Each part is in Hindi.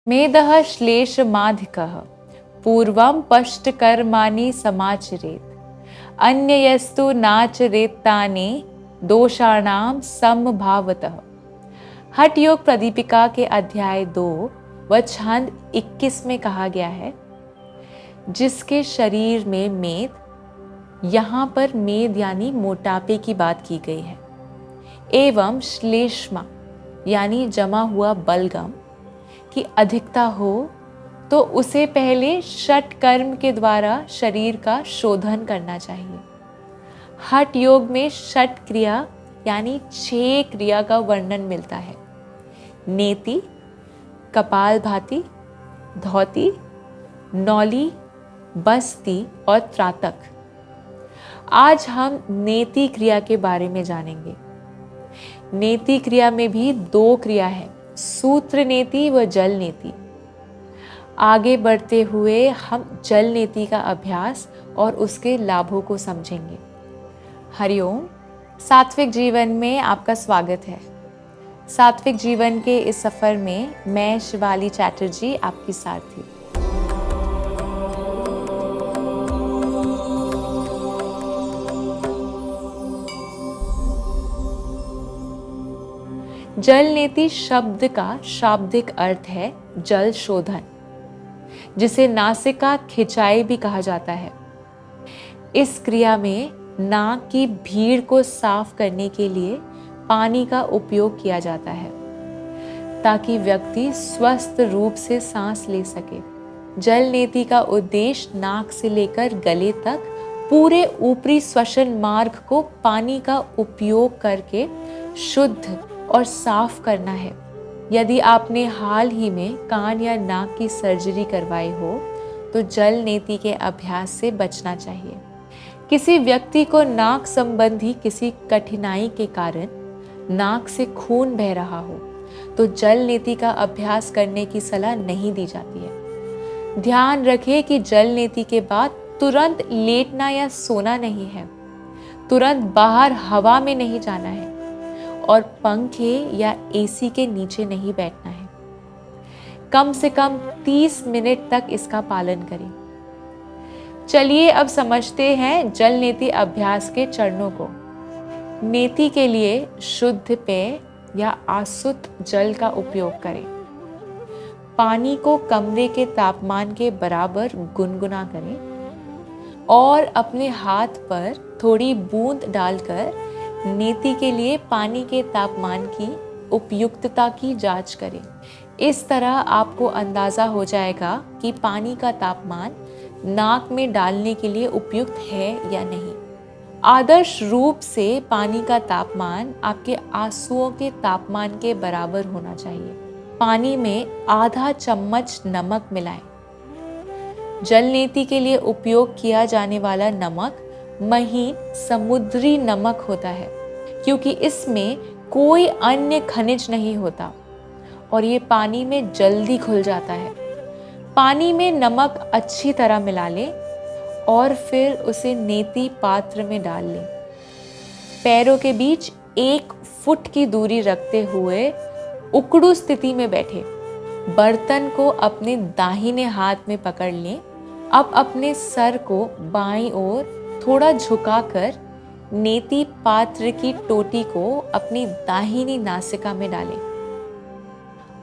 मेदः श्लेषमाधिकः पूर्वं पष्टकर्माणि समाचरेत् अन्ययस्तु नाचरेत्तानि दोषाणां समभावतः। हठ योग प्रदीपिका के अध्याय 2 व छंद 21 में कहा गया है, जिसके शरीर में मेद, यहाँ पर मेद यानी मोटापे की बात की गई है, एवं श्लेष्मा यानी जमा हुआ बलगम की अधिकता हो तो उसे पहले षट कर्म के द्वारा शरीर का शोधन करना चाहिए। हठ योग में षट क्रिया यानी 6 क्रिया का वर्णन मिलता है। नेति, कपालभाति, धौति, नौली, बस्ती और त्राटक। आज हम नेति क्रिया के बारे में जानेंगे। नेति क्रिया में भी 2 क्रिया है, सूत्र नेति व जल नेति। आगे बढ़ते हुए हम जल नेति का अभ्यास और उसके लाभों को समझेंगे। हरिओम। सात्विक जीवन में आपका स्वागत है। सात्विक जीवन के इस सफर में मैं शिवाली चैटर्जी आपकी साथी। जल नेति शब्द का शाब्दिक अर्थ है जल शोधन, जिसे नासिका खिंचाई भी कहा जाता है। इस क्रिया में नाक की भीड़ को साफ करने के लिए पानी का उपयोग किया जाता है, ताकि व्यक्ति स्वस्थ रूप से सांस ले सके। जल नेति का उद्देश्य नाक से लेकर गले तक पूरे ऊपरी श्वसन मार्ग को पानी का उपयोग करके शुद्ध और साफ करना है। यदि आपने हाल ही में कान या नाक की सर्जरी करवाई हो तो जल नेति के अभ्यास से बचना चाहिए। किसी व्यक्ति को नाक संबंधी किसी कठिनाई के कारण नाक से खून बह रहा हो तो जल नेति का अभ्यास करने की सलाह नहीं दी जाती है। ध्यान रखें कि जल नेति के बाद तुरंत लेटना या सोना नहीं है, तुरंत बाहर हवा में नहीं जाना है और पंखे या एसी के नीचे नहीं बैठना है। कम से कम 30 मिनट तक इसका पालन करें। चलिए अब समझते हैं जल नेति अभ्यास के चरणों को। नेति के लिए शुद्ध पेय या आसुत जल का उपयोग करें। पानी को कमरे के तापमान के बराबर गुनगुना करें और अपने हाथ पर थोड़ी बूंद डालकर नेति के लिए पानी के तापमान की उपयुक्तता की जांच करें। इस तरह आपको अंदाजा हो जाएगा कि पानी का तापमान नाक में डालने के लिए उपयुक्त है या नहीं। आदर्श रूप से पानी का तापमान आपके आंसुओं के तापमान के बराबर होना चाहिए। पानी में आधा चम्मच नमक मिलाएं। जल नेति के लिए उपयोग किया जाने वाला नमक महीन समुद्री नमक होता है, क्योंकि इसमें कोई अन्य खनिज नहीं होता और ये पानी में जल्दी घुल जाता है। पानी में नमक अच्छी तरह मिला लें और फिर उसे नेति पात्र में डाल लें। पैरों के बीच 1 फुट की दूरी रखते हुए उकड़ू स्थिति में बैठे। बर्तन को अपने दाहिने हाथ में पकड़ लें। अब अपने सर को बाईं ओर थोड़ा झुकाकर नेति पात्र की टोटी को अपनी दाहिनी नासिका में डालें।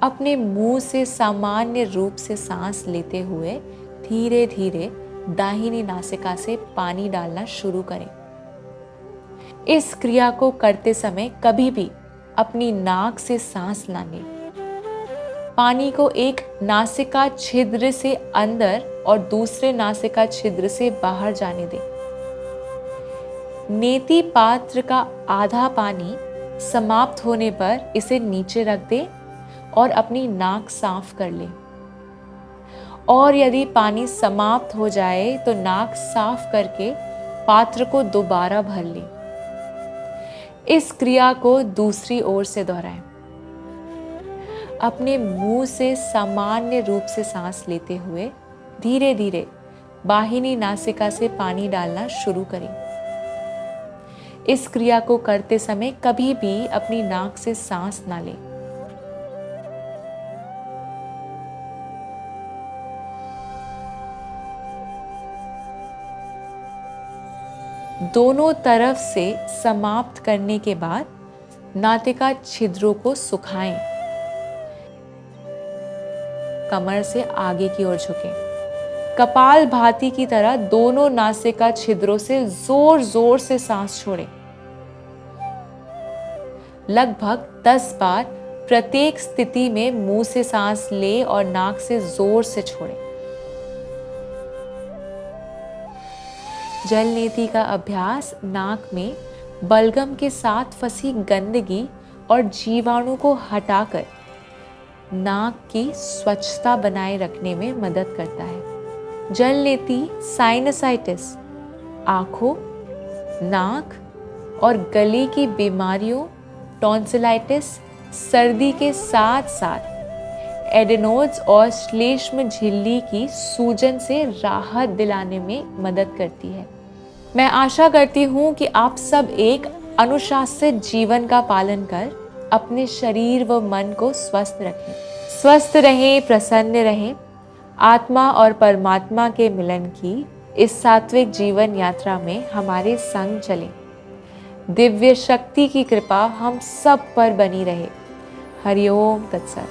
अपने मुंह से सामान्य रूप से सांस लेते हुए धीरे धीरे दाहिनी नासिका से पानी डालना शुरू करें। इस क्रिया को करते समय कभी भी अपनी नाक से सांस ना लें। पानी को एक नासिका छिद्र से अंदर और दूसरे नासिका छिद्र से बाहर जाने दें। नेति पात्र का आधा पानी समाप्त होने पर इसे नीचे रख दें और अपनी नाक साफ कर लें। और यदि पानी समाप्त हो जाए तो नाक साफ करके पात्र को दोबारा भर लें। इस क्रिया को दूसरी ओर से दोहराएं। अपने मुंह से सामान्य रूप से सांस लेते हुए धीरे धीरे बाहिनी नासिका से पानी डालना शुरू करें। इस क्रिया को करते समय कभी भी अपनी नाक से सांस ना लें। दोनों तरफ से समाप्त करने के बाद नासिका छिद्रों को सुखाएं। कमर से आगे की ओर झुकें। कपाल भाती की तरह दोनों नासिका छिद्रों से जोर जोर से सांस छोड़ें। लगभग 10 बार प्रत्येक स्थिति में मुंह से सांस लें और नाक से जोर से छोड़ें। जल नेति का अभ्यास नाक में बलगम के साथ फंसी गंदगी और जीवाणु को हटाकर नाक की स्वच्छता बनाए रखने में मदद करता है। जल नेति साइनसाइटिस, आंखों, नाक और गले की बीमारियों, टॉन्सिलाइटिस, सर्दी के साथ साथ एडेनोइड्स और श्लेष्म झिल्ली की सूजन से राहत दिलाने में मदद करती है। मैं आशा करती हूँ कि आप सब एक अनुशासित जीवन का पालन कर अपने शरीर व मन को स्वस्थ रखें। स्वस्थ रहें, प्रसन्न रहें। आत्मा और परमात्मा के मिलन की इस सात्विक जीवन यात्रा में हमारे संग चलें। दिव्य शक्ति की कृपा हम सब पर बनी रहे। हरि ओम तत्सत।